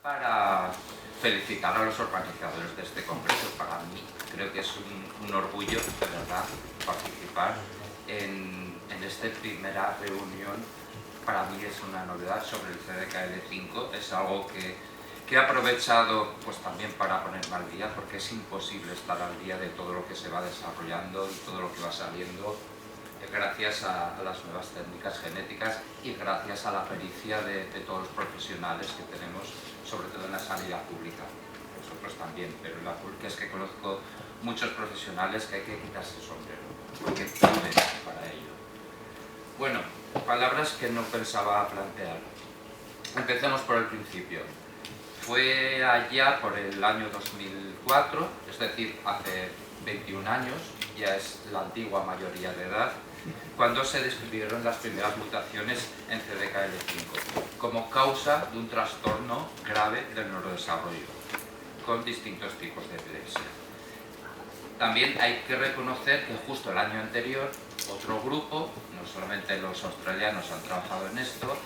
para felicitar a los organizadores de este congreso. Para mí creo que es un orgullo, de verdad, participar en esta primera reunión. Para mí es una novedad sobre el CDKL5, es algo que he aprovechado pues también para ponerme al día, porque es imposible estar al día de todo lo que se va desarrollando y todo lo que va saliendo gracias a las nuevas técnicas genéticas y gracias a la pericia de todos los profesionales que tenemos, sobre todo en la sanidad pública. Nosotros también, pero en la pública es que conozco muchos profesionales que hay que quitarse el sombrero, porque viven para ello. Bueno, palabras que no pensaba plantear. Empecemos por el principio. Fue allá por el año 2004, es decir, hace 21 años, ya es la antigua mayoría de edad, cuando se descubrieron las primeras mutaciones en CDKL5 como causa de un trastorno grave del neurodesarrollo, con distintos tipos de epilepsia. También hay que reconocer que justo el año anterior, otro grupo, no solamente los australianos han trabajado en esto,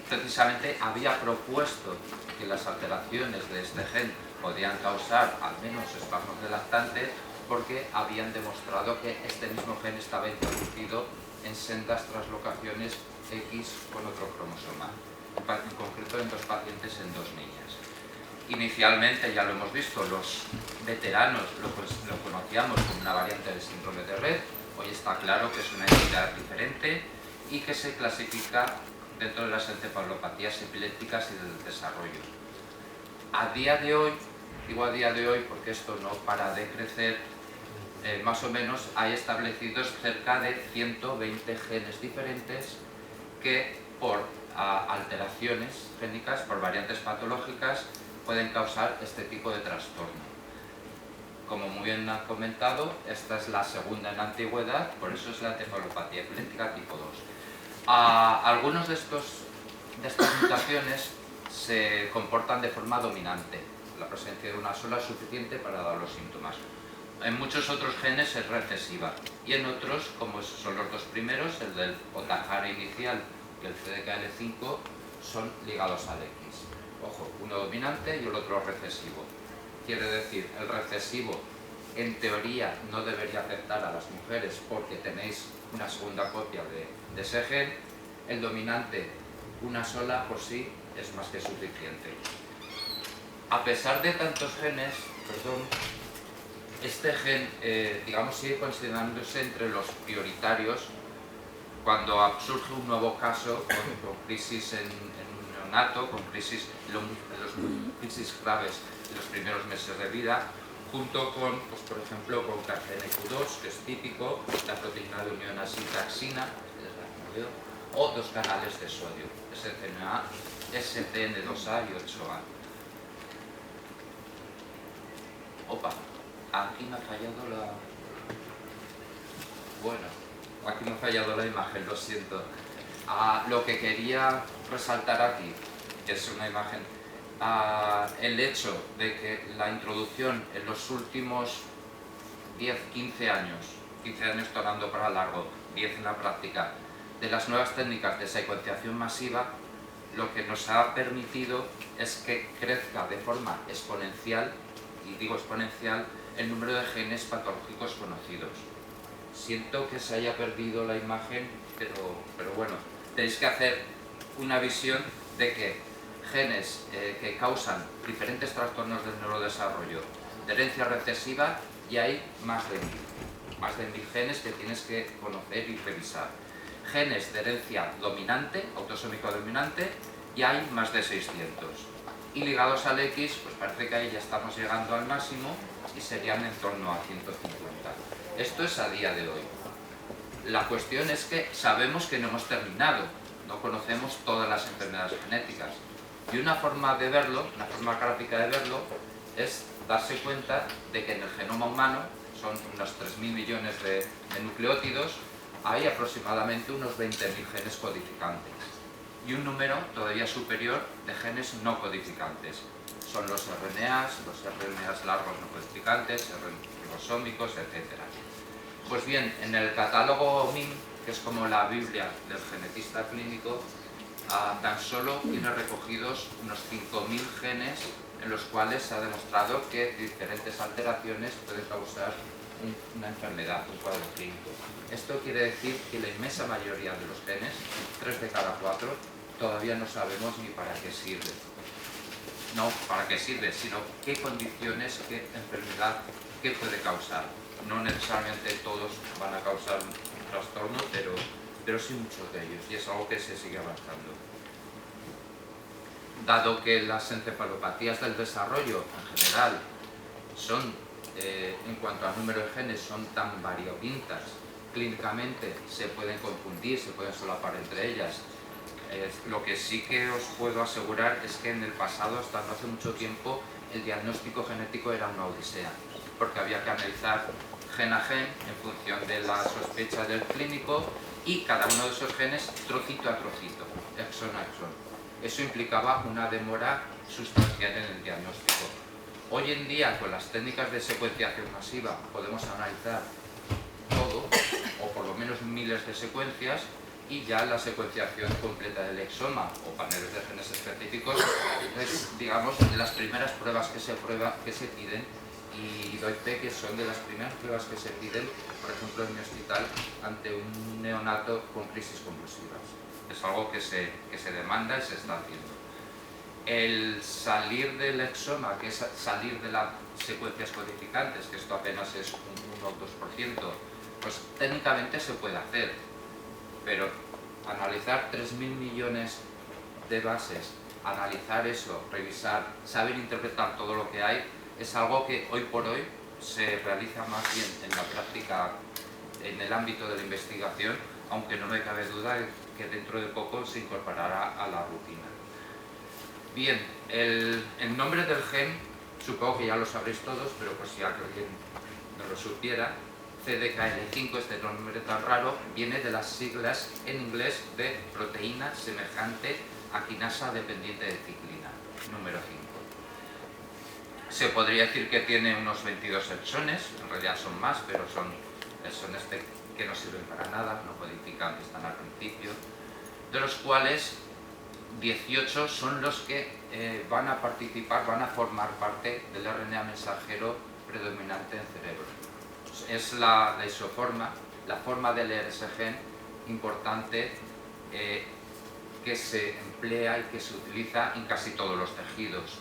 precisamente había propuesto que las alteraciones de este gen podían causar al menos espasmos de lactantes, porque habían demostrado que este mismo gen estaba introducido en sendas translocaciones X con otro cromosoma, en concreto en 2 pacientes, en 2 niñas. Inicialmente, ya lo hemos visto, los veteranos lo conocíamos como una variante del síndrome de Rett. Hoy está claro que es una entidad diferente y que se clasifica dentro de las encefalopatías epilépticas y del desarrollo. A día de hoy, digo a día de hoy porque esto no para de crecer, más o menos hay establecidos cerca de 120 genes diferentes que por alteraciones génicas, por variantes patológicas, pueden causar este tipo de trastorno. Como muy bien ha comentado, esta es la segunda en antigüedad, por eso es la encefalopatía epiléptica tipo 2. Algunos de estas mutaciones se comportan de forma dominante. La presencia de una sola es suficiente para dar los síntomas. En muchos otros genes es recesiva y en otros, como son los 2 primeros, el del OTAJAR inicial y el CDKL5, son ligados al X. Ojo, uno dominante y el otro recesivo. Quiere decir, el recesivo en teoría no debería afectar a las mujeres porque tenéis una segunda copia de ese gen. El dominante, una sola por sí, es más que suficiente. A pesar de tantos genes, este gen, digamos, sigue considerándose entre los prioritarios cuando surge un nuevo caso con crisis en un neonato, con crisis graves en los primeros meses de vida, junto con, pues, por ejemplo, con KCNQ2, que es típico, la proteína de unión asitaxina, o 2 canales de sodio, SCNA, SCN2A y 8A. Opa, aquí me ha fallado la... Bueno, aquí me ha fallado la imagen, lo siento. Lo que quería resaltar aquí, que es una imagen, el hecho de que la introducción en los últimos 10-15 años, 15 años tornando para largo, 10 en la práctica, de las nuevas técnicas de secuenciación masiva, lo que nos ha permitido es que crezca de forma exponencial, y digo exponencial, el número de genes patológicos conocidos. Siento que se haya perdido la imagen, pero bueno, tenéis que hacer una visión de que genes que causan diferentes trastornos del neurodesarrollo, de herencia recesiva, y hay más de 1000 genes que tienes que conocer y revisar. Genes de herencia dominante, autosómico dominante, y hay más de 600. Y ligados al X, pues parece que ahí ya estamos llegando al máximo y serían en torno a 150. Esto es a día de hoy. La cuestión es que sabemos que no hemos terminado, no conocemos todas las enfermedades genéticas. Y una forma de verlo, una forma gráfica de verlo, es darse cuenta de que en el genoma humano, son unos 3.000 millones de nucleótidos, hay aproximadamente unos 20.000 genes codificantes y un número todavía superior de genes no codificantes. Son los RNAs largos no codificantes, ribosómicos, etc. Pues bien, en el catálogo MIM, que es como la Biblia del genetista clínico, tan solo tiene recogidos unos 5.000 genes en los cuales se ha demostrado que diferentes alteraciones pueden causar una enfermedad, un cuadro clínico. Esto quiere decir que la inmensa mayoría de los genes, 3 de cada 4, todavía no sabemos ni para qué sirve. No para qué sirve, sino qué condiciones, qué enfermedad, qué puede causar. No necesariamente todos van a causar un trastorno, pero sí muchos de ellos, y es algo que se sigue avanzando. Dado que las encefalopatías del desarrollo en general son, en cuanto al número de genes, son tan variopintas, clínicamente se pueden confundir, se pueden solapar entre ellas. Lo que sí que os puedo asegurar es que en el pasado, hasta no hace mucho tiempo, el diagnóstico genético era una odisea, porque había que analizar gen a gen en función de la sospecha del clínico y cada uno de esos genes trocito a trocito, exón a exón. Eso implicaba una demora sustancial en el diagnóstico. Hoy en día, con las técnicas de secuenciación masiva, podemos analizar todo, o por lo menos miles de secuencias, y ya la secuenciación completa del exoma o paneles de genes específicos es, digamos, de las primeras pruebas que se piden, y doy fe que son de las primeras pruebas que se piden, por ejemplo, en mi hospital, ante un neonato con crisis convulsivas. Es algo que se demanda y se está haciendo. El salir del exoma, que es salir de las secuencias codificantes, que esto apenas es un 1 o 2%, pues técnicamente se puede hacer, pero analizar 3.000 millones de bases, analizar eso, revisar, saber interpretar todo lo que hay, es algo que hoy por hoy se realiza más bien en la práctica, en el ámbito de la investigación, aunque no me cabe duda que dentro de poco se incorporará a la rutina. Bien, el nombre del gen, supongo que ya lo sabréis todos, pero por si alguien no lo supiera, CDKL5, este nombre tan raro, viene de las siglas en inglés de proteína semejante a quinasa dependiente de ciclina, número 5. Se podría decir que tiene unos 22 exones, en realidad son más, pero son exones que no sirven para nada, no codifican, que están al principio, de los cuales 18 son los que van a participar, van a formar parte del RNA mensajero predominante en cerebro. Es la isoforma, la forma de leer ese gen importante que se emplea y que se utiliza en casi todos los tejidos.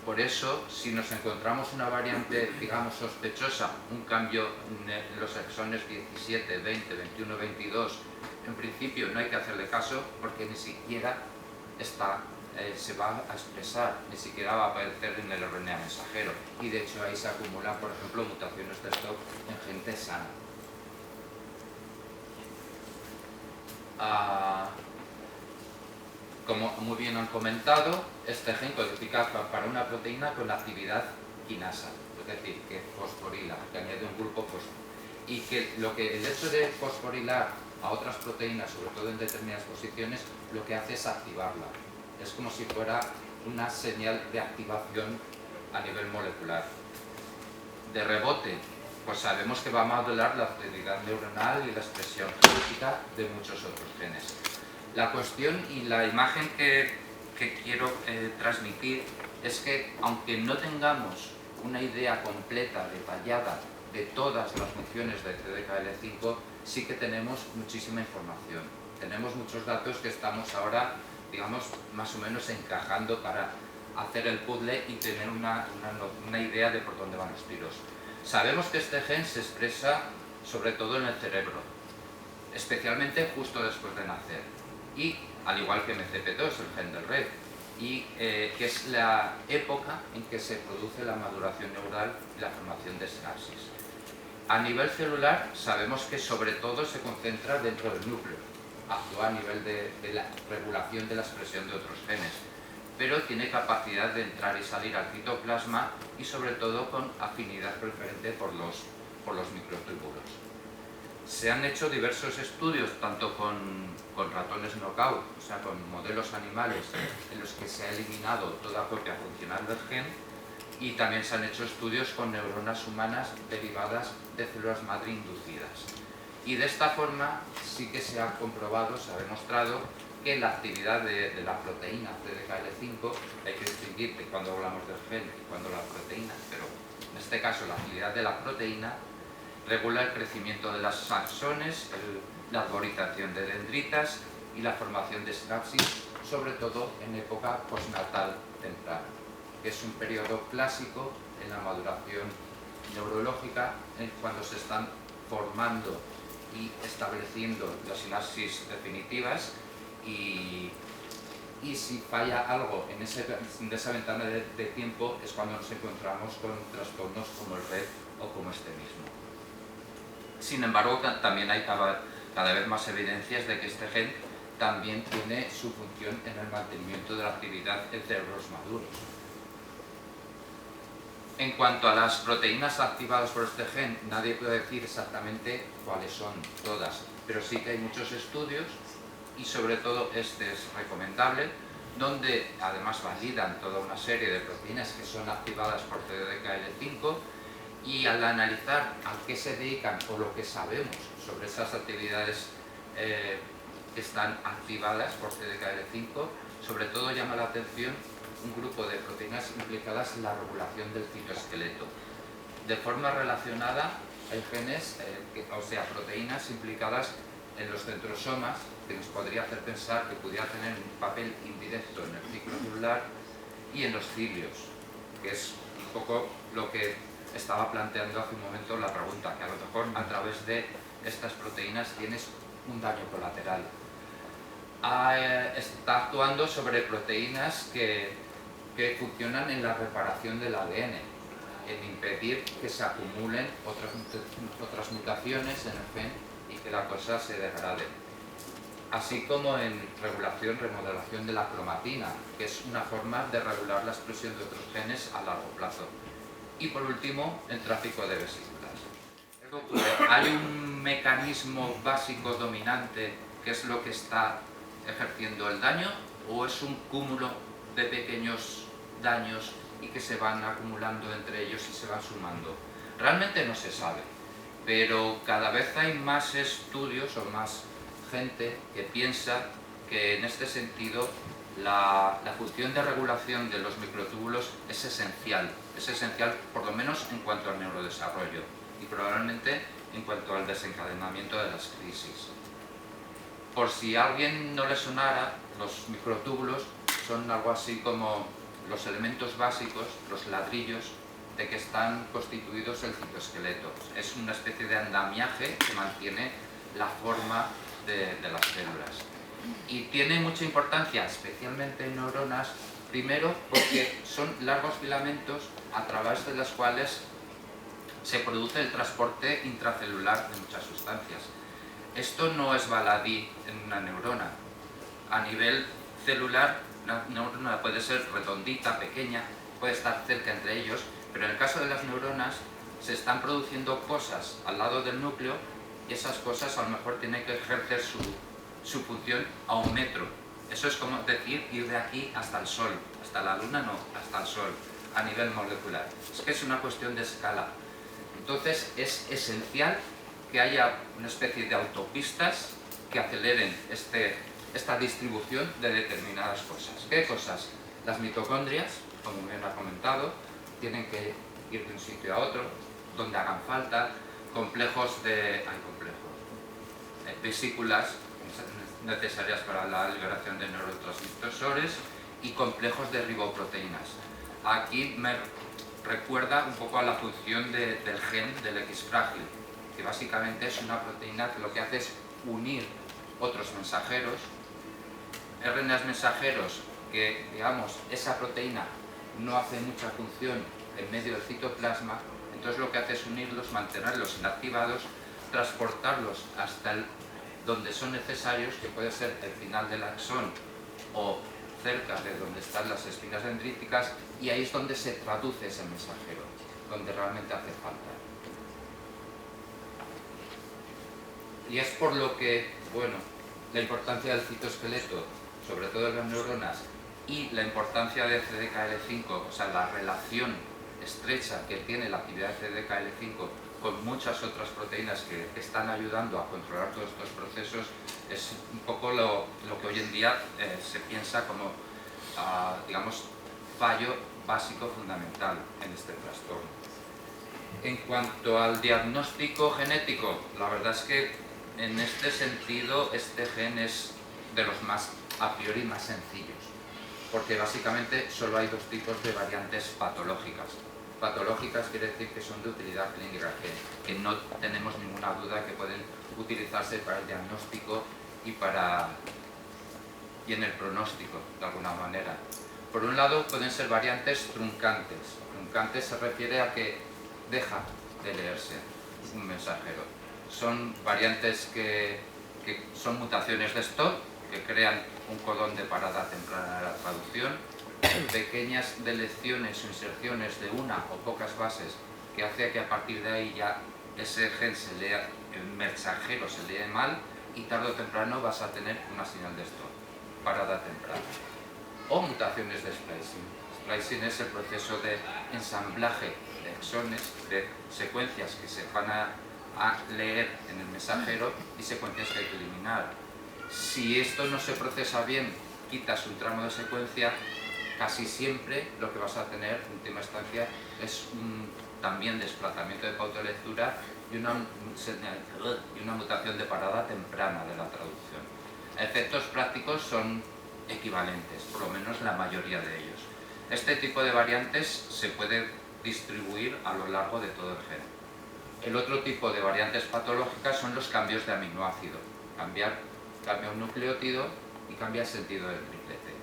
Por eso, si nos encontramos una variante, digamos, sospechosa, un cambio en los exones 17, 20, 21, 22, en principio no hay que hacerle caso porque ni siquiera se va a expresar, ni siquiera va a aparecer en el RNA mensajero, y de hecho ahí se acumulan, por ejemplo, mutaciones de stop en gente sana. Como muy bien han comentado, este gen codifica para una proteína con actividad quinasa, es decir, que fosforila, que añade un grupo fosfo, y que el hecho de fosforilar a otras proteínas, sobre todo en determinadas posiciones, lo que hace es activarla. Es como si fuera una señal de activación a nivel molecular. De rebote, pues sabemos que va a modular la actividad neuronal y la expresión genética de muchos otros genes. La cuestión y la imagen que quiero transmitir es que, aunque no tengamos una idea completa, detallada, de todas las funciones de CDKL5, sí que tenemos muchísima información. Tenemos muchos datos que estamos ahora, digamos, más o menos encajando para hacer el puzzle y tener una idea de por dónde van los tiros. Sabemos que este gen se expresa sobre todo en el cerebro, especialmente justo después de nacer, y al igual que MCP2, el gen del red, y que es la época en que se produce la maduración neural y la formación de sinapsis. A nivel celular sabemos que sobre todo se concentra dentro del núcleo, actúa a nivel de la regulación de la expresión de otros genes, pero tiene capacidad de entrar y salir al citoplasma y sobre todo con afinidad preferente por los microtúbulos. Se han hecho diversos estudios, tanto con ratones knockout, o sea, con modelos animales en los que se ha eliminado toda copia funcional del gen, y también se han hecho estudios con neuronas humanas derivadas de células madre inducidas. Y de esta forma sí que se ha comprobado, se ha demostrado que la actividad de la proteína CDKL5, hay que distinguir de cuando hablamos del gen y cuando la proteína, pero en este caso la actividad de la proteína regula el crecimiento de las axones, la arborización de dendritas y la formación de sinapsis, sobre todo en época postnatal temprana, que es un periodo clásico en la maduración neurológica, cuando se están formando y estableciendo las sinapsis definitivas, y si falla algo en esa ventana de tiempo es cuando nos encontramos con trastornos como el RED o como este mismo. Sin embargo, también hay cada vez más evidencias de que este gen también tiene su función en el mantenimiento de la actividad en cerebros maduros. En cuanto a las proteínas activadas por este gen, nadie puede decir exactamente cuáles son todas, pero sí que hay muchos estudios, y sobre todo este es recomendable, donde además validan toda una serie de proteínas que son activadas por CDKL5, y al analizar a qué se dedican o lo que sabemos sobre esas actividades que están activadas por CDKL5, sobre todo llama la atención un grupo de proteínas implicadas en la regulación del citoesqueleto. De forma relacionada hay genes, o sea, proteínas implicadas en los centrosomas, que nos podría hacer pensar que pudiera tener un papel indirecto en el ciclo celular, y en los cilios, que es un poco lo que estaba planteando hace un momento la pregunta, que a lo mejor a través de estas proteínas tienes un daño colateral. Está actuando sobre proteínas que funcionan en la reparación del ADN, en impedir que se acumulen otras mutaciones en el gen y que la cosa se degrade. Así como en remodelación de la cromatina, que es una forma de regular la expresión de otros genes a largo plazo. Y por último, el tráfico de vesículas. Hay un mecanismo básico dominante que es lo que está ejerciendo el daño, o es un cúmulo de pequeños daños y que se van acumulando entre ellos y se van sumando. Realmente no se sabe, pero cada vez hay más estudios o más gente que piensa que en este sentido la función de regulación de los microtúbulos es esencial por lo menos en cuanto al neurodesarrollo y probablemente en cuanto al desencadenamiento de las crisis. Por si a alguien no le sonara, los microtúbulos son algo así como los elementos básicos, los ladrillos de que están constituidos el citoesqueleto. Es una especie de andamiaje que mantiene la forma de las células. Y tiene mucha importancia, especialmente en neuronas, primero porque son largos filamentos a través de los cuales se produce el transporte intracelular de muchas sustancias. Esto no es baladí en una neurona. A nivel celular, una neurona puede ser redondita, pequeña, puede estar cerca entre ellos, pero en el caso de las neuronas se están produciendo cosas al lado del núcleo, y esas cosas a lo mejor tienen que ejercer su función a 1 metro. Eso es como decir ir de aquí hasta el Sol, hasta la Luna no, hasta el Sol, a nivel molecular. Es que es una cuestión de escala. Entonces es esencial que haya una especie de autopistas que aceleren esta distribución de determinadas cosas. ¿Qué cosas? Las mitocondrias, como bien ha comentado, tienen que ir de un sitio a otro, donde hagan falta, vesículas necesarias para la liberación de neurotransmisores y complejos de riboproteínas. Aquí me recuerda un poco a la función del gen del X frágil, que básicamente es una proteína que lo que hace es unir otros mensajeros, RNAs mensajeros que, digamos, esa proteína no hace mucha función en medio del citoplasma, entonces lo que hace es unirlos, mantenerlos inactivados, transportarlos hasta donde son necesarios, que puede ser el final del axón o cerca de donde están las espinas dendríticas, y ahí es donde se traduce ese mensajero, donde realmente hace falta. Y es por lo que, bueno, la importancia del citoesqueleto, sobre todo en las neuronas, y la importancia de CDKL5, o sea, la relación estrecha que tiene la actividad de CDKL5 con muchas otras proteínas que están ayudando a controlar todos estos procesos, es un poco lo que hoy en día se piensa como, digamos, fallo básico fundamental en este trastorno. En cuanto al diagnóstico genético, la verdad es que en este sentido este gen es de los más, a priori, más sencillos, porque básicamente solo hay dos tipos de variantes patológicas. Patológicas quiere decir que son de utilidad clínica, que no tenemos ninguna duda que pueden utilizarse para el diagnóstico y en el pronóstico, de alguna manera. Por un lado, pueden ser variantes truncantes. Truncantes se refiere a que deja de leerse un mensajero. Son variantes que son mutaciones de stop, que crean un codón de parada temprana de la traducción, pequeñas deleciones o inserciones de una o pocas bases que hace que a partir de ahí ya ese gen se lea, el mensajero se lee mal, y tarde o temprano vas a tener una señal de stop, parada temprana. O mutaciones de splicing. Splicing es el proceso de ensamblaje de exones, de secuencias que se van a leer en el mensajero y secuencias que hay que eliminar. Si esto no se procesa bien, quitas un tramo de secuencia, casi siempre lo que vas a tener en última instancia es también desplazamiento de pauta de lectura y una mutación de parada temprana de la traducción. Efectos prácticos son equivalentes, por lo menos la mayoría de ellos. Este tipo de variantes se puede distribuir a lo largo de todo el gen. El otro tipo de variantes patológicas son los cambios de aminoácido. Cambia un nucleótido y cambia el sentido del triplete.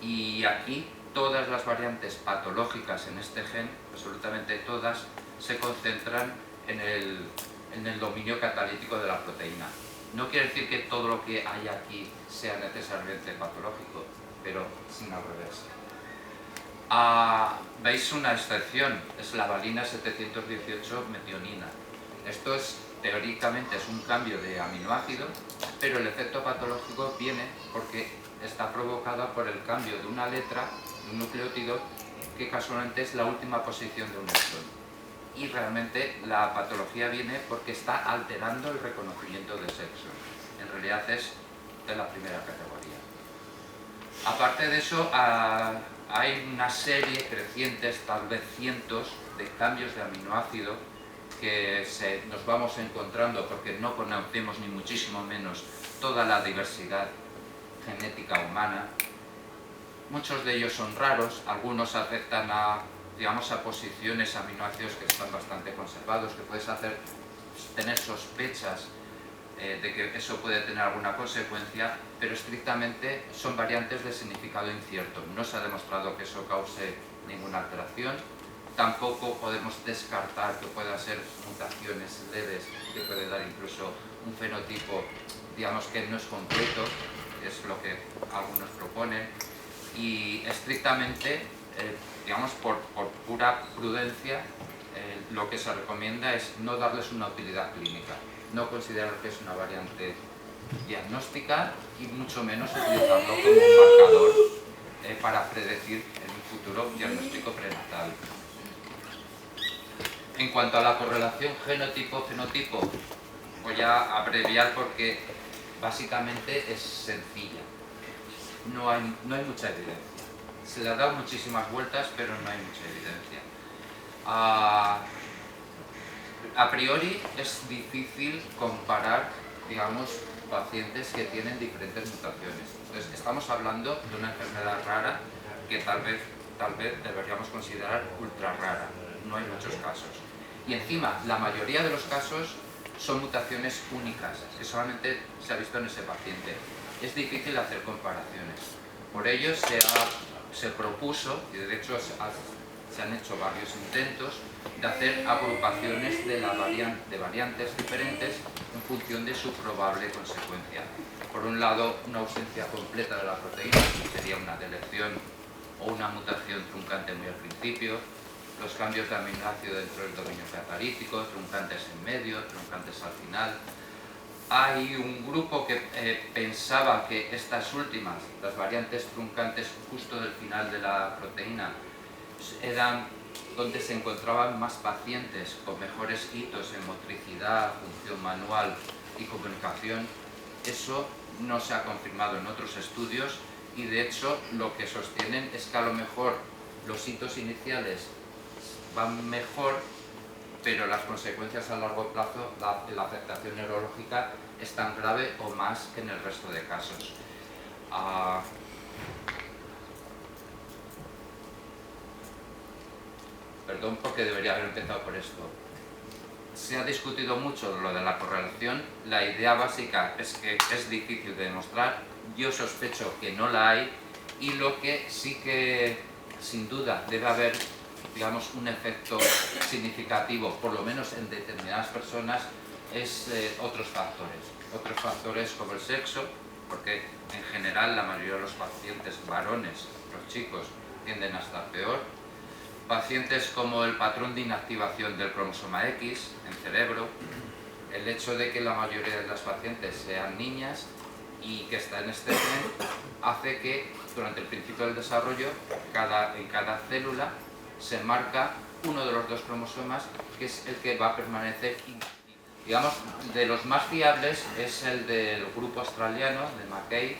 Y aquí todas las variantes patológicas en este gen, absolutamente todas, se concentran en el dominio catalítico de la proteína. No quiere decir que todo lo que hay aquí sea necesariamente patológico, pero sin al revés. Veis una excepción, es la valina 718 metionina. Esto teóricamente es un cambio de aminoácido, pero el efecto patológico viene porque está provocada por el cambio de una letra, de un nucleótido, que casualmente es la última posición de un exón. Y realmente la patología viene porque está alterando el reconocimiento de ese exón. En realidad es de la primera categoría. Aparte de eso, hay una serie crecientes, tal vez cientos, de cambios de aminoácido que nos vamos encontrando porque no conocemos ni muchísimo menos toda la diversidad genética humana. Muchos de ellos son raros, algunos afectan a posiciones, aminoácidos que están bastante conservados, que puedes tener sospechas de que eso puede tener alguna consecuencia, pero estrictamente son variantes de significado incierto. No se ha demostrado que eso cause ninguna alteración, tampoco podemos descartar que puedan ser mutaciones leves, que puede dar incluso un fenotipo, que no es completo, es lo que algunos proponen, y estrictamente, por pura prudencia, lo que se recomienda es no darles una utilidad clínica, no considerar que es una variante diagnóstica y mucho menos utilizarlo como un marcador para predecir en un futuro diagnóstico prenatal. En cuanto a la correlación genotipo-fenotipo, voy a abreviar porque básicamente es sencilla. No hay mucha evidencia. Se le ha dado muchísimas vueltas, pero no hay mucha evidencia. A priori es difícil comparar, pacientes que tienen diferentes mutaciones. Entonces, estamos hablando de una enfermedad rara que tal vez deberíamos considerar ultra rara. No hay muchos casos. Y encima, la mayoría de los casos son mutaciones únicas, que solamente se ha visto en ese paciente. Es difícil hacer comparaciones. Por ello se propuso, y de hecho se han hecho varios intentos, de hacer agrupaciones de variantes diferentes en función de su probable consecuencia. Por un lado, una ausencia completa de la proteína, que sería una deleción o una mutación truncante muy al principio, los cambios de aminoácido dentro del dominio catalítico, truncantes en medio, truncantes al final. Hay un grupo que pensaba que estas últimas, las variantes truncantes justo del final de la proteína, eran donde se encontraban más pacientes con mejores hitos en motricidad, función manual y comunicación. Eso no se ha confirmado en otros estudios y de hecho lo que sostienen es que a lo mejor los hitos iniciales van mejor, pero las consecuencias a largo plazo, la afectación neurológica es tan grave o más que en el resto de casos. Perdón porque debería haber empezado por esto. Se ha discutido mucho lo de la correlación. La idea básica es que es difícil de demostrar. Yo sospecho que no la hay y lo que sí que sin duda debe haber, digamos, un efecto significativo, por lo menos en determinadas personas, es otros factores como el sexo, porque en general la mayoría de los pacientes varones, los chicos, tienden a estar peor. Pacientes como el patrón de inactivación del cromosoma X en cerebro, el hecho de que la mayoría de las pacientes sean niñas y que está en este gen, hace que durante el principio del desarrollo en cada célula se marca uno de los dos cromosomas que es el que va a permanecer inactivo. Digamos, de los más fiables es el del grupo australiano, de McKay,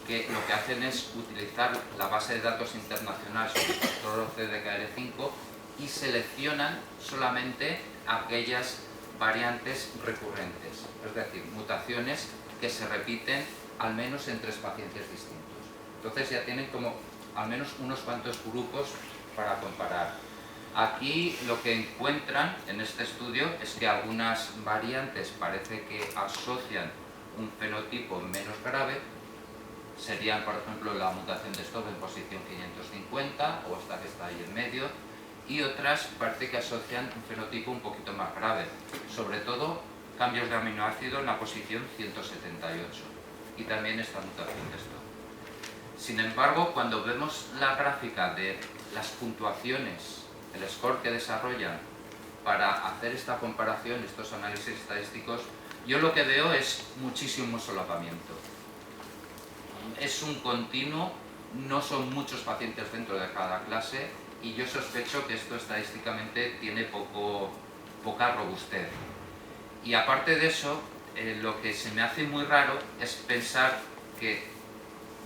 que lo que hacen es utilizar la base de datos internacional sobre el factor CDKL5 y seleccionan solamente aquellas variantes recurrentes, es decir, mutaciones que se repiten al menos en 3 pacientes distintos. Entonces ya tienen como al menos unos cuantos grupos para comparar. Aquí lo que encuentran en este estudio es que algunas variantes parece que asocian un fenotipo menos grave. Serían, por ejemplo, la mutación de Stoff en posición 550 o esta que está ahí en medio, y otras parece que asocian un fenotipo un poquito más grave, sobre todo cambios de aminoácido en la posición 178 y también esta mutación de Stoff. Sin embargo, cuando vemos la gráfica de las puntuaciones, el score que desarrollan para hacer esta comparación, estos análisis estadísticos, yo lo que veo es muchísimo solapamiento. Es un continuo, no son muchos pacientes dentro de cada clase y yo sospecho que esto estadísticamente tiene poca robustez. Y aparte de eso, lo que se me hace muy raro es pensar que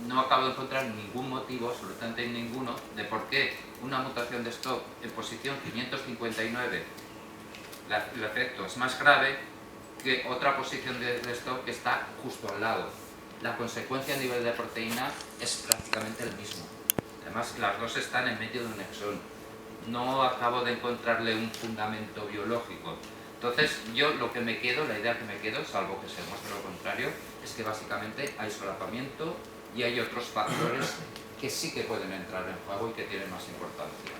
no acabo de encontrar ningún motivo, absolutamente ninguno, de por qué una mutación de Stoff en posición 559 el efecto es más grave que otra posición de Stoff que está justo al lado. La consecuencia a nivel de proteína es prácticamente el mismo. Además, las dos están en medio de un exón. No acabo de encontrarle un fundamento biológico. Entonces, yo lo que me quedo, la idea que me quedo, salvo que se muestre lo contrario, es que básicamente hay solapamiento y hay otros factores que sí que pueden entrar en juego y que tienen más importancia.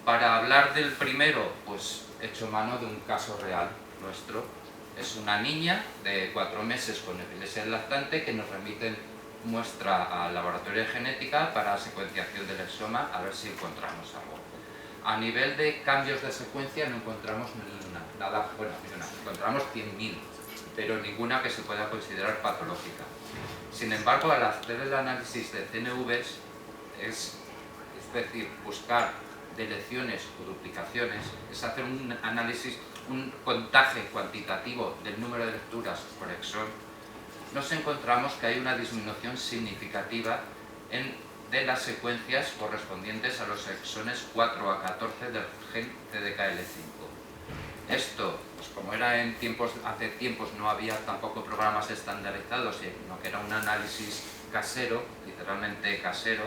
Para hablar del primero, pues he hecho mano de un caso real nuestro. Es una niña de 4 meses con epilepsia lactante que nos remiten muestra al laboratorio de genética para secuenciación del exoma a ver si encontramos algo. A nivel de cambios de secuencia no encontramos ninguna, encontramos 100.000, pero ninguna que se pueda considerar patológica. Sin embargo, al hacer el análisis de CNVs, es decir, buscar deleciones o duplicaciones, es hacer un análisis, un contaje cuantitativo del número de lecturas por exón, nos encontramos que hay una disminución significativa de las secuencias correspondientes a los exones 4 a 14 del gen CDKL5. Esto, pues como era hace tiempos no había tampoco programas estandarizados, sino que era un análisis casero, literalmente casero,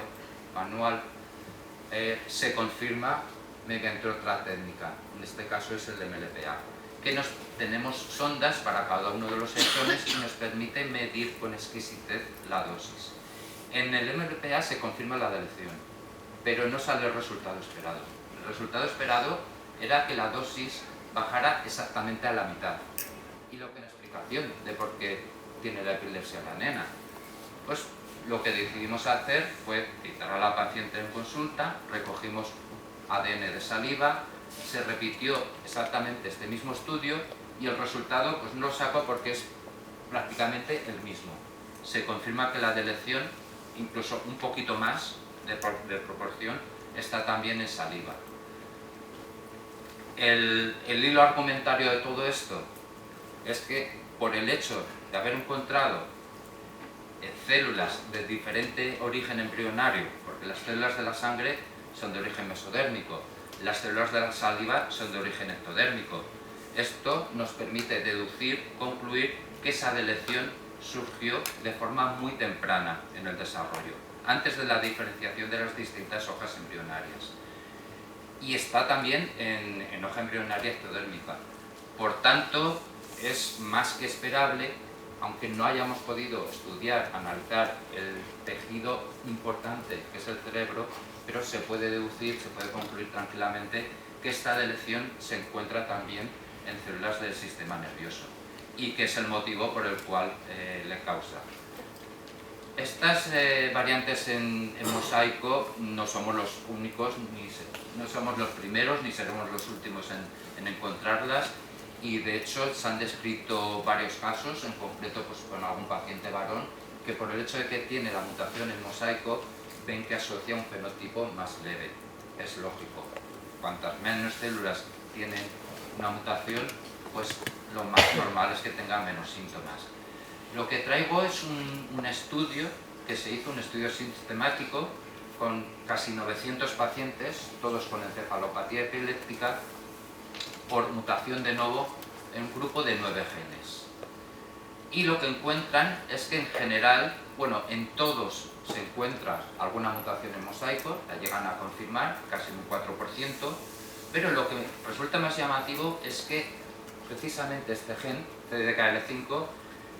manual, se confirma mediante otra técnica, en este caso es el de MLPA, que tenemos sondas para cada uno de los exones y nos permite medir con exquisitez la dosis. En el MLPA se confirma la deleción, pero no sale el resultado esperado. El resultado esperado era que la dosis bajara exactamente a la mitad. Y lo que es la explicación de por qué tiene la epilepsia la nena, pues lo que decidimos hacer fue citar a la paciente en consulta, recogimos ADN de saliva, se repitió exactamente este mismo estudio y el resultado pues no lo saco porque es prácticamente el mismo. Se confirma que la deleción, incluso un poquito más de proporción, está también en saliva. El hilo argumentario de todo esto es que por el hecho de haber encontrado células de diferente origen embrionario, porque las células de la sangre son de origen mesodérmico, las células de la saliva son de origen ectodérmico. Esto nos permite deducir, concluir que esa deleción surgió de forma muy temprana en el desarrollo, antes de la diferenciación de las distintas hojas embrionarias. Y está también en hoja embrionaria ectodérmica. Por tanto, es más que esperable, aunque no hayamos podido estudiar, analizar el tejido importante que es el cerebro, pero se puede deducir, se puede concluir tranquilamente que esta deleción se encuentra también en células del sistema nervioso y que es el motivo por el cual le causa. Estas variantes en mosaico no somos los únicos, no somos los primeros ni seremos los últimos en encontrarlas, y de hecho se han descrito varios casos, en concreto pues, con algún paciente varón, que por el hecho de que tiene la mutación en mosaico ven que asocia un fenotipo más leve. Es lógico, cuantas menos células tienen una mutación, pues lo más normal es que tengan menos síntomas. Lo que traigo es un estudio que se hizo, un estudio sistemático con casi 900 pacientes, todos con encefalopatía epiléptica, por mutación de novo en un grupo de 9 genes. Y lo que encuentran es que en general, bueno, en todos se encuentra alguna mutación en mosaico, la llegan a confirmar, casi un 4%, pero lo que resulta más llamativo es que precisamente este gen, CDKL5,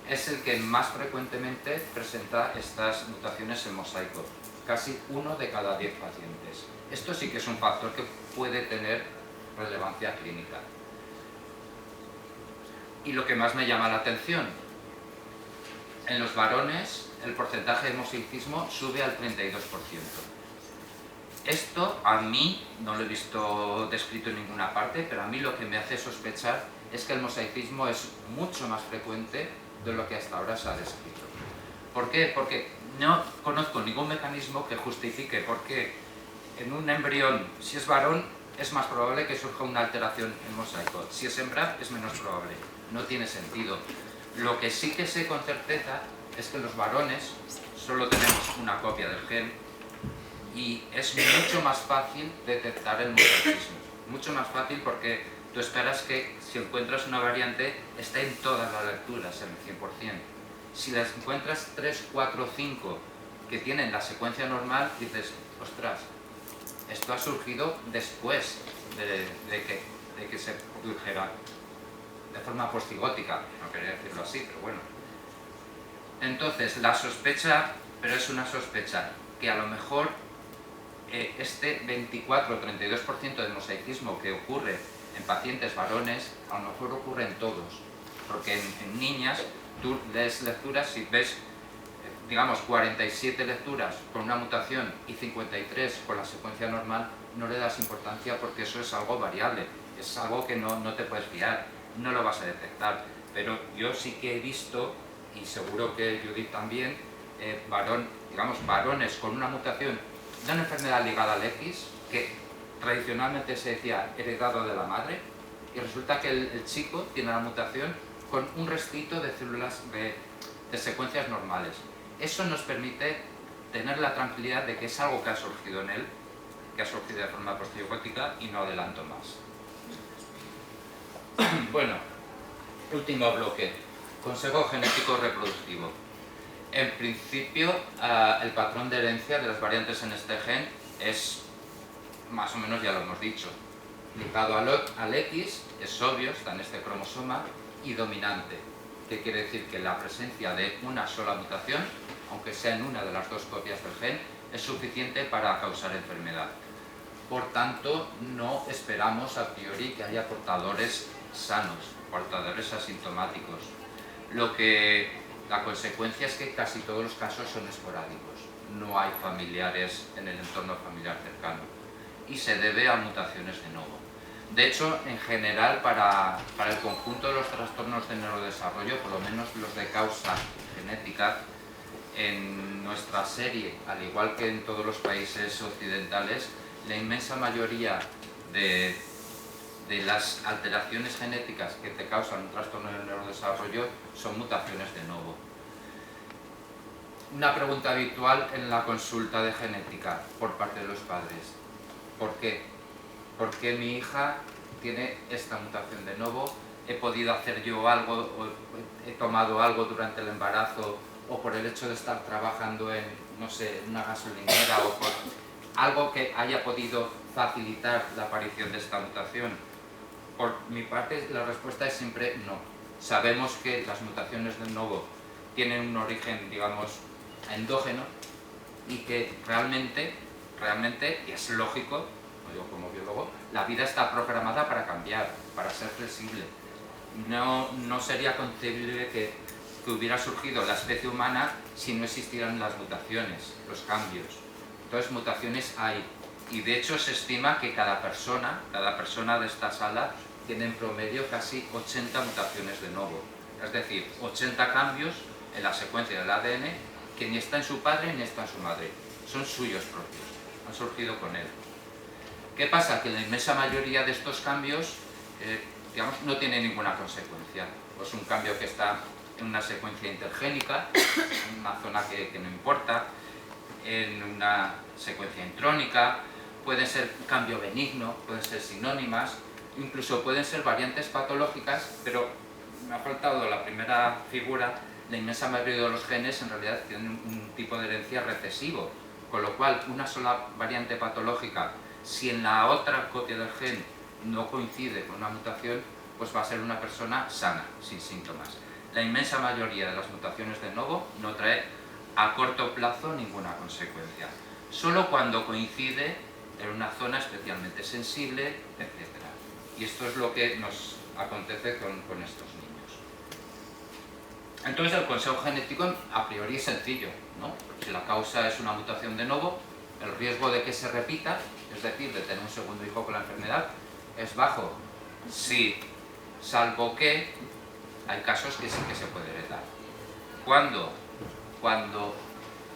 es el que más frecuentemente presenta estas mutaciones en mosaico, casi 1 de cada 10 pacientes. Esto sí que es un factor que puede tener relevancia clínica. Y lo que más me llama la atención, en los varones el porcentaje de mosaicismo sube al 32%. Esto a mí, no lo he visto descrito en ninguna parte, pero a mí lo que me hace sospechar es que el mosaicismo es mucho más frecuente de lo que hasta ahora se ha descrito. ¿Por qué? Porque no conozco ningún mecanismo que justifique por qué en un embrión, si es varón, es más probable que surja una alteración en mosaico. Si es hembra, es menos probable. No tiene sentido. Lo que sí que sé con certeza es que en los varones solo tenemos una copia del gen y es mucho más fácil detectar el mosaicismo. Mucho más fácil porque tú esperas que si encuentras una variante esté en todas las lecturas, en el 100%. Si las encuentras 3, 4, 5 que tienen la secuencia normal, dices, ostras, esto ha surgido después de que se produjera de forma postigótica, no quería decirlo así, pero bueno. Entonces, la sospecha, pero es una sospecha, que a lo mejor este 24 o 32% de mosaicismo que ocurre en pacientes varones, a lo mejor ocurre en todos, porque en niñas tú lees lecturas y ves, digamos, 47 lecturas con una mutación y 53 con la secuencia normal, no le das importancia porque eso es algo variable, es algo que no te puedes fiar, no lo vas a detectar. Pero yo sí que he visto, y seguro que Judith también, varones con una mutación de una enfermedad ligada al X, que tradicionalmente se decía heredado de la madre, y resulta que el chico tiene la mutación con un restito de células de secuencias normales. Eso nos permite tener la tranquilidad de que es algo que ha surgido en él, que ha surgido de forma postigótica, y no adelanto más. Bueno, último bloque, consejo genético reproductivo. En principio, el patrón de herencia de las variantes en este gen es, más o menos ya lo hemos dicho, ligado al X, es obvio, está en este cromosoma, y dominante, que quiere decir que la presencia de una sola mutación, aunque sea en una de las dos copias del gen, es suficiente para causar enfermedad. Por tanto, no esperamos a priori que haya portadores sanos, portadores asintomáticos. La consecuencia es que casi todos los casos son esporádicos, no hay familiares en el entorno familiar cercano y se debe a mutaciones de novo. De hecho, en general, para el conjunto de los trastornos de neurodesarrollo, por lo menos los de causa genética, en nuestra serie, al igual que en todos los países occidentales, la inmensa mayoría de de las alteraciones genéticas que te causan un trastorno del neurodesarrollo son mutaciones de novo. Una pregunta habitual en la consulta de genética por parte de los padres: ¿por qué? ¿Por qué mi hija tiene esta mutación de novo? ¿He podido hacer yo algo, o he tomado algo durante el embarazo, o por el hecho de estar trabajando en, no sé, una gasolinera, o por algo que haya podido facilitar la aparición de esta mutación? Por mi parte, la respuesta es siempre no. Sabemos que las mutaciones de novo tienen un origen, digamos, endógeno, y que realmente, y es lógico, yo como biólogo, la vida está programada para cambiar, para ser flexible. No sería concebible que hubiera surgido la especie humana si no existieran las mutaciones, los cambios. Entonces, mutaciones hay, y de hecho se estima que cada persona de esta sala tiene en promedio casi 80 mutaciones de novo, es decir, 80 cambios en la secuencia del ADN que ni está en su padre ni está en su madre, son suyos propios, han surgido con él. ¿Qué pasa? Que la inmensa mayoría de estos cambios, digamos, no tiene ninguna consecuencia. Pues un cambio que está en una secuencia intergénica, en una zona que no importa, en una secuencia intrónica, puede ser cambio benigno, pueden ser sinónimas, incluso pueden ser variantes patológicas, pero me ha faltado la primera figura. La inmensa mayoría de los genes en realidad tienen un tipo de herencia recesivo, con lo cual una sola variante patológica, si en la otra copia del gen no coincide con una mutación, pues va a ser una persona sana, sin síntomas. La inmensa mayoría de las mutaciones de novo no trae a corto plazo ninguna consecuencia, solo cuando coincide en una zona especialmente sensible, etc. Y esto es lo que nos acontece con estos niños. Entonces el consejo genético a priori es sencillo, ¿no? Si la causa es una mutación de novo, el riesgo de que se repita, es decir, de tener un segundo hijo con la enfermedad, es bajo. Sí, salvo que hay casos que sí que se puede heredar. ¿Cuándo? Cuando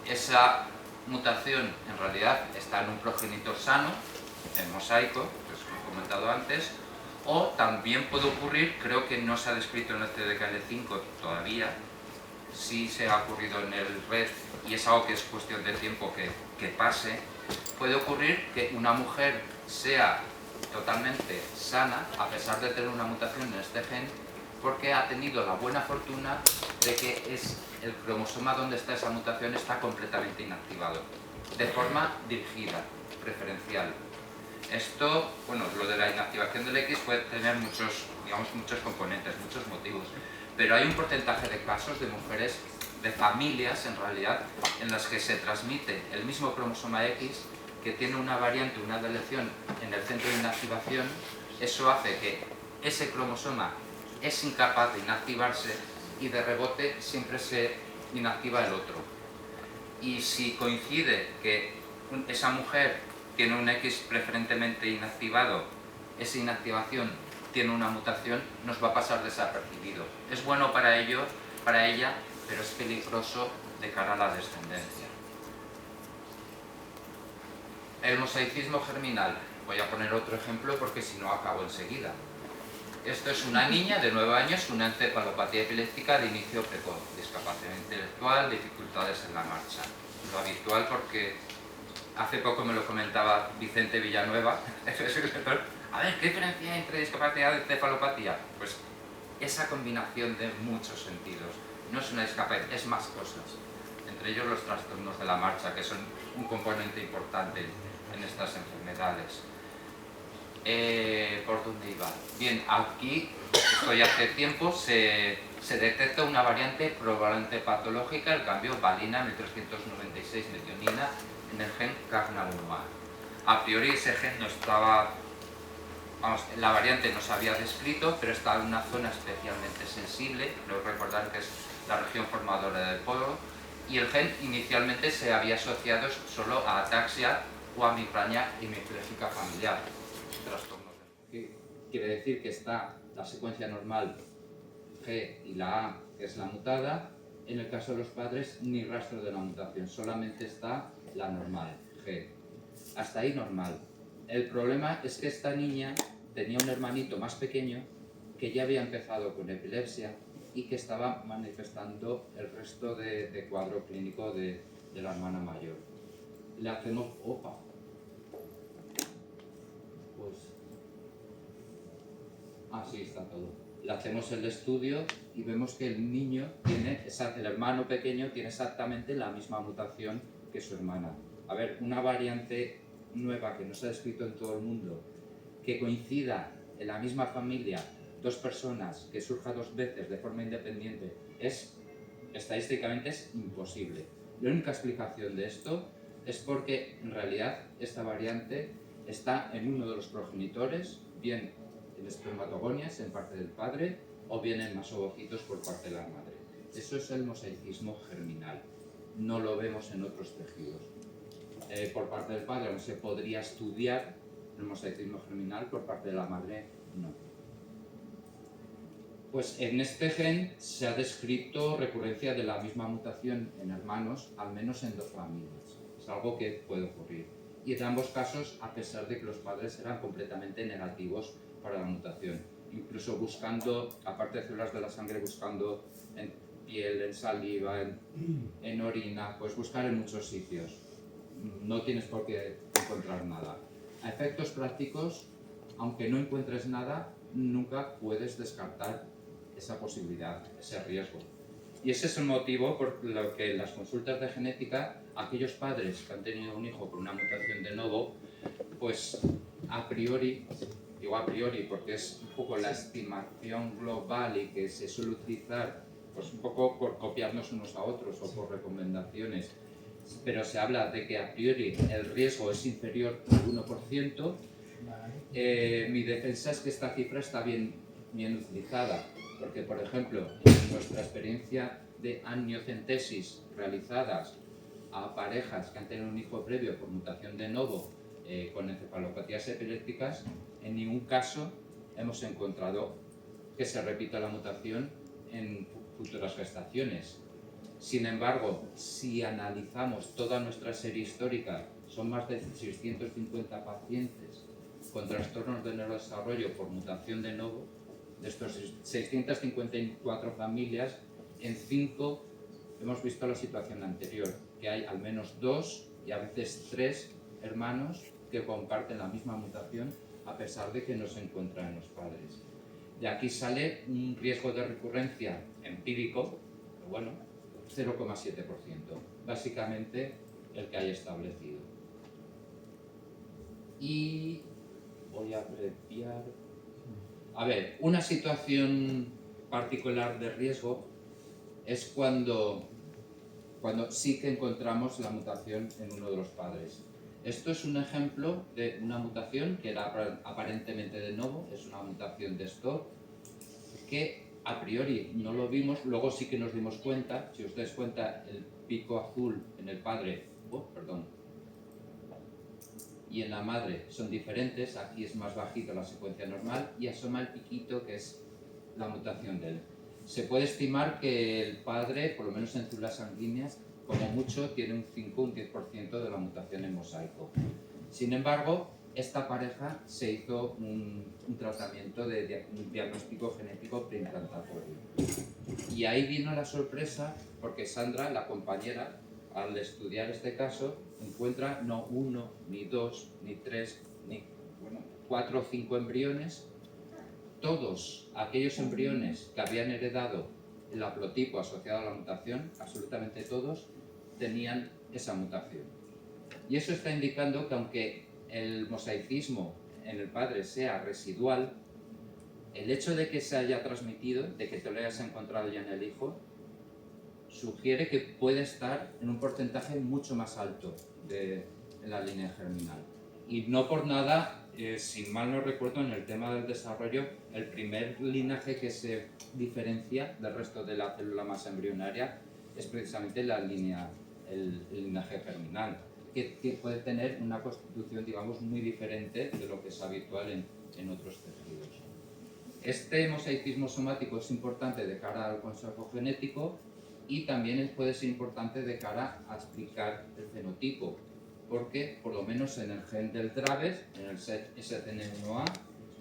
esa mutación en realidad está en un progenitor sano, en mosaico, que os he comentado antes, o también puede ocurrir, creo que no se ha descrito en el CDKL5 todavía, sí se ha ocurrido en el RED, y es algo que es cuestión de tiempo que pase, puede ocurrir que una mujer sea totalmente sana a pesar de tener una mutación en este gen, porque ha tenido la buena fortuna de que el cromosoma donde está esa mutación está completamente inactivado, de forma dirigida, preferencial. Esto, bueno, lo de la inactivación del X puede tener muchos componentes, muchos motivos, pero hay un porcentaje de casos de mujeres, de familias en realidad, en las que se transmite el mismo cromosoma X, que tiene una variante, una deleción en el centro de inactivación. Eso hace que ese cromosoma es incapaz de inactivarse y de rebote siempre se inactiva el otro. Y si coincide que esa mujer tiene un X preferentemente inactivado, esa inactivación tiene una mutación, nos va a pasar desapercibido. Es bueno para ella, pero es peligroso de cara a la descendencia. El mosaicismo germinal. Voy a poner otro ejemplo porque si no acabo enseguida. Esto es una niña de 9 años, una encefalopatía epiléptica de inicio precoz, discapacidad intelectual, dificultades en la marcha. Lo habitual, porque hace poco me lo comentaba Vicente Villanueva, a ver, ¿qué diferencia hay entre discapacidad y encefalopatía? Pues esa combinación de muchos sentidos. No es una discapacidad, es más cosas. Entre ellos los trastornos de la marcha, que son un componente importante en estas enfermedades. ¿Por dónde iba? Bien, aquí, esto ya hace tiempo, se detecta una variante probablemente patológica, el cambio valina 1396 metionina en el gen CAGNA1A. A priori ese gen no estaba, la variante no se había descrito, pero está en una zona especialmente sensible, creo recordar que es la región formadora del polo, y el gen inicialmente se había asociado solo a ataxia o a migraña hemipléjica familiar. Trastornos. Quiere decir que está la secuencia normal G y la A, que es la mutada. En el caso de los padres, ni rastro de la mutación, solamente está la normal, G. Hasta ahí normal. El problema es que esta niña tenía un hermanito más pequeño que ya había empezado con epilepsia y que estaba manifestando el resto de cuadro clínico de la hermana mayor. Le hacemos, pues, así está todo. Le hacemos el estudio y vemos que el niño tiene, el hermano pequeño tiene exactamente la misma mutación que su hermana. A ver, una variante nueva que no se ha descrito en todo el mundo, que coincida en la misma familia dos personas, que surja dos veces de forma independiente, estadísticamente es imposible. La única explicación de esto es porque en realidad esta variante está en uno de los progenitores, bien en espermatogonias en parte del padre o bien en masovocitos por parte de la madre. Eso es el mosaicismo germinal. No lo vemos en otros tejidos. Por parte del padre no se podría estudiar el mosaicismo germinal, por parte de la madre no. Pues en este gen se ha descrito recurrencia de la misma mutación en hermanos, al menos en 2 familias. Es algo que puede ocurrir. Y en ambos casos, a pesar de que los padres eran completamente negativos para la mutación. Incluso buscando, aparte de células de la sangre, buscando en piel, en saliva, en orina, pues buscar en muchos sitios. No tienes por qué encontrar nada. A efectos prácticos, aunque no encuentres nada, nunca puedes descartar esa posibilidad, ese riesgo. Y ese es el motivo por lo que en las consultas de genética, aquellos padres que han tenido un hijo con una mutación de novo, pues a priori, digo a priori porque es un poco la estimación global y que se suele utilizar pues un poco por copiarnos unos a otros o por recomendaciones, pero se habla de que a priori el riesgo es inferior al 1%. Mi defensa es que esta cifra está bien utilizada, porque por ejemplo, en nuestra experiencia de amniocentesis realizadas a parejas que han tenido un hijo previo por mutación de novo con encefalopatías epilépticas, en ningún caso hemos encontrado que se repita la mutación en futuras gestaciones. Sin embargo, si analizamos toda nuestra serie histórica, son más de 650 pacientes con trastornos de neurodesarrollo por mutación de novo. De estos 654 familias, en 5 hemos visto la situación anterior, que hay al menos 2 y a veces 3 hermanos que comparten la misma mutación a pesar de que no se encuentran en los padres. De aquí sale un riesgo de recurrencia empírico, pero bueno, 0,7%, básicamente el que hay establecido. Y voy a abreviar. A ver, una situación particular de riesgo es cuando sí que encontramos la mutación en uno de los padres. Esto es un ejemplo de una mutación que era aparentemente de novo, es una mutación de STOR, que a priori no lo vimos, luego sí que nos dimos cuenta. Si os dais cuenta, el pico azul en el padre, y en la madre son diferentes. Aquí es más bajito la secuencia normal y asoma el piquito que es la mutación de él. Se puede estimar que el padre, por lo menos en células sanguíneas, como mucho tiene un 5 o un 10% de la mutación en mosaico. Sin embargo, esta pareja se hizo un tratamiento de un diagnóstico genético preimplantatorio. Y ahí vino la sorpresa porque Sandra, la compañera, al estudiar este caso, encuentra no 1, ni 2, ni 3, ni 4 o 5 embriones. Todos aquellos embriones que habían heredado el haplotipo asociado a la mutación, absolutamente todos, tenían esa mutación. Y eso está indicando que aunque el mosaicismo en el padre sea residual, el hecho de que se haya transmitido, de que te lo hayas encontrado ya en el hijo, sugiere que puede estar en un porcentaje mucho más alto en la línea germinal. Y no por nada, si mal no recuerdo, en el tema del desarrollo, el primer linaje que se diferencia del resto de la célula más embrionaria es precisamente el linaje germinal, que puede tener una constitución, digamos, muy diferente de lo que es habitual en otros tejidos. Este mosaicismo somático es importante de cara al consejo genético y también puede ser importante de cara a explicar el fenotipo, porque por lo menos en el gen del Dravet, en el SETN1A,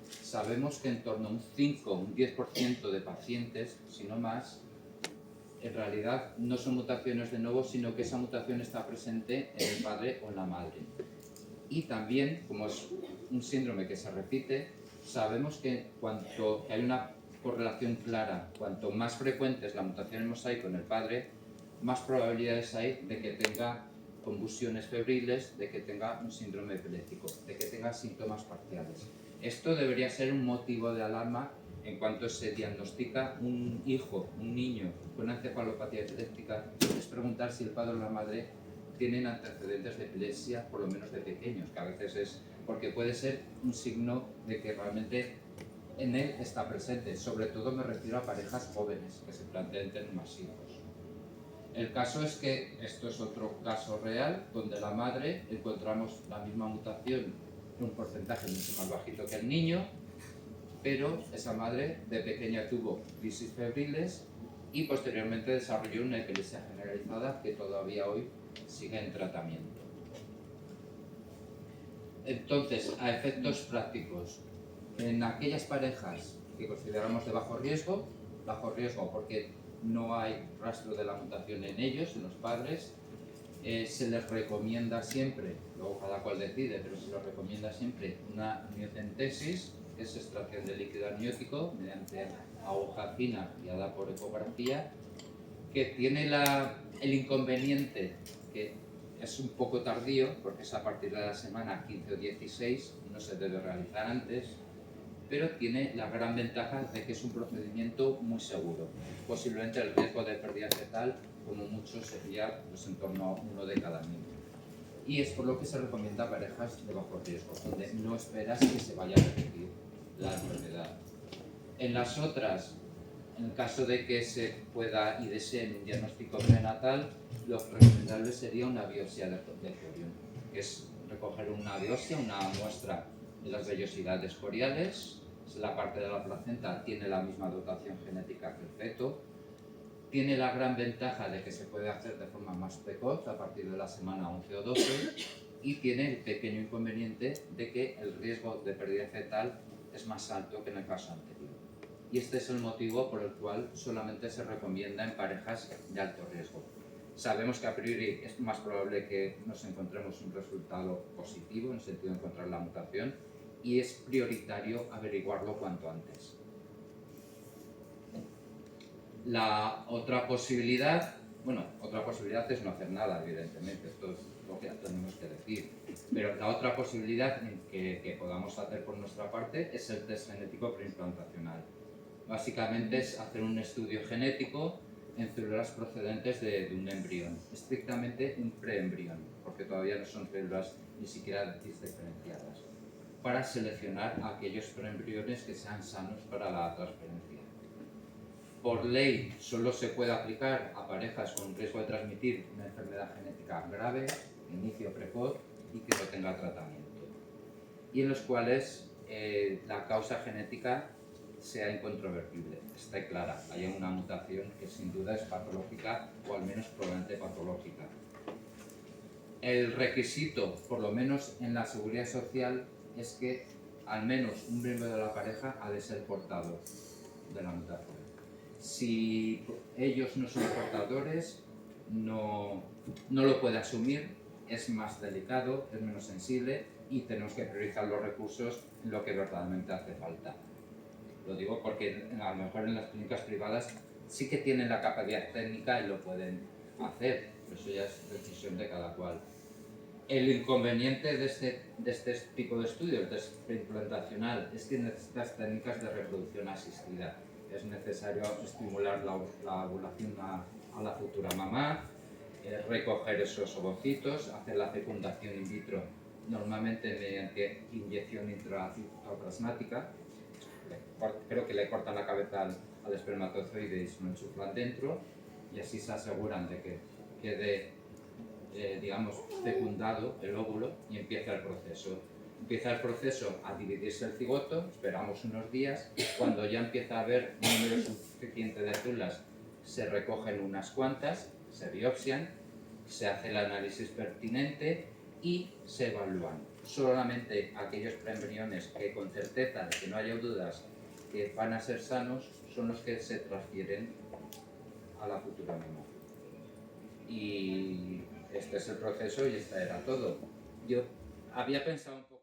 sabemos que en torno a un 5 o un 10% de pacientes, si no más, en realidad no son mutaciones de nuevo, sino que esa mutación está presente en el padre o en la madre. Y también, como es un síndrome que se repite, sabemos que que hay una correlación clara, cuanto más frecuente es la mutación en mosaico en el padre, más probabilidades hay de que tenga convulsiones febriles, de que tenga un síndrome epiléptico, de que tenga síntomas parciales. Esto debería ser un motivo de alarma en cuanto se diagnostica un hijo, un niño con una encefalopatía epiléptica, es preguntar si el padre o la madre tienen antecedentes de epilepsia, por lo menos de pequeños, que a veces es porque puede ser un signo de que realmente en él está presente. Sobre todo me refiero a parejas jóvenes que se planteen tener más hijos. El caso es que esto es otro caso real, donde la madre encontramos la misma mutación en un porcentaje mucho más bajito que el niño, pero esa madre de pequeña tuvo crisis febriles y posteriormente desarrolló una epilepsia generalizada que todavía hoy sigue en tratamiento. Entonces, a efectos prácticos, en aquellas parejas que consideramos de bajo riesgo porque no hay rastro de la mutación en ellos, en los padres, se les recomienda siempre, luego cada cual decide, pero se les recomienda siempre una amniocentesis, que es extracción de líquido amniótico mediante aguja fina guiada por ecografía, que tiene el inconveniente que es un poco tardío, porque es a partir de la semana 15 o 16, no se debe realizar antes, pero tiene la gran ventaja de que es un procedimiento muy seguro. Posiblemente el riesgo de pérdida fetal, como mucho, sería pues, en torno a 1 de cada 1000. Y es por lo que se recomienda a parejas de bajo riesgo, donde no esperas que se vaya a repetir la enfermedad. En las otras, en el caso de que se pueda y deseen un diagnóstico prenatal, lo recomendable sería una biopsia de corión, que es recoger una biopsia, una muestra de las vellosidades coriales. La parte de la placenta tiene la misma dotación genética que el feto, tiene la gran ventaja de que se puede hacer de forma más precoz a partir de la semana 11 o 12 y tiene el pequeño inconveniente de que el riesgo de pérdida fetal es más alto que en el caso anterior. Y este es el motivo por el cual solamente se recomienda en parejas de alto riesgo. Sabemos que a priori es más probable que nos encontremos un resultado positivo, en el sentido de encontrar la mutación, y es prioritario averiguarlo cuanto antes. La otra posibilidad es no hacer nada, evidentemente, esto es lo que tenemos que decir. Pero la otra posibilidad que podamos hacer por nuestra parte es el test genético preimplantacional. Básicamente es hacer un estudio genético en células procedentes de un embrión, estrictamente un preembrión, porque todavía no son células ni siquiera diferenciadas, para seleccionar aquellos preembriones que sean sanos para la transferencia. Por ley solo se puede aplicar a parejas con riesgo de transmitir una enfermedad genética grave, inicio precoz y que no tenga tratamiento, y en los cuales la causa genética sea incontrovertible, esté clara, haya una mutación que sin duda es patológica o al menos probablemente patológica. El requisito, por lo menos en la seguridad social, es que al menos un miembro de la pareja ha de ser portador de la mutación. Si ellos no son portadores, no lo puede asumir, es más delicado, es menos sensible y tenemos que priorizar los recursos en lo que verdaderamente hace falta. Lo digo porque a lo mejor en las clínicas privadas sí que tienen la capacidad técnica y lo pueden hacer, pero eso ya es decisión de cada cual. El inconveniente de este tipo de estudio, el test preimplantacional, es que necesitas técnicas de reproducción asistida. Es necesario estimular la ovulación a la futura mamá, recoger esos ovocitos, hacer la fecundación in vitro, normalmente mediante inyección intraplasmática. Creo que le cortan la cabeza al espermatozoide y se lo enchuflan dentro, y así se aseguran de que quede fecundado el óvulo y empieza el proceso. Empieza el proceso a dividirse el cigoto, esperamos unos días, cuando ya empieza a haber un número suficiente de células, se recogen unas cuantas, se biopsian, se hace el análisis pertinente y se evalúan. Solamente aquellos preembriones que con certeza de que no haya dudas que van a ser sanos son los que se transfieren a la futura mamá. Y este es el proceso y esta era todo. Yo había pensado un poco...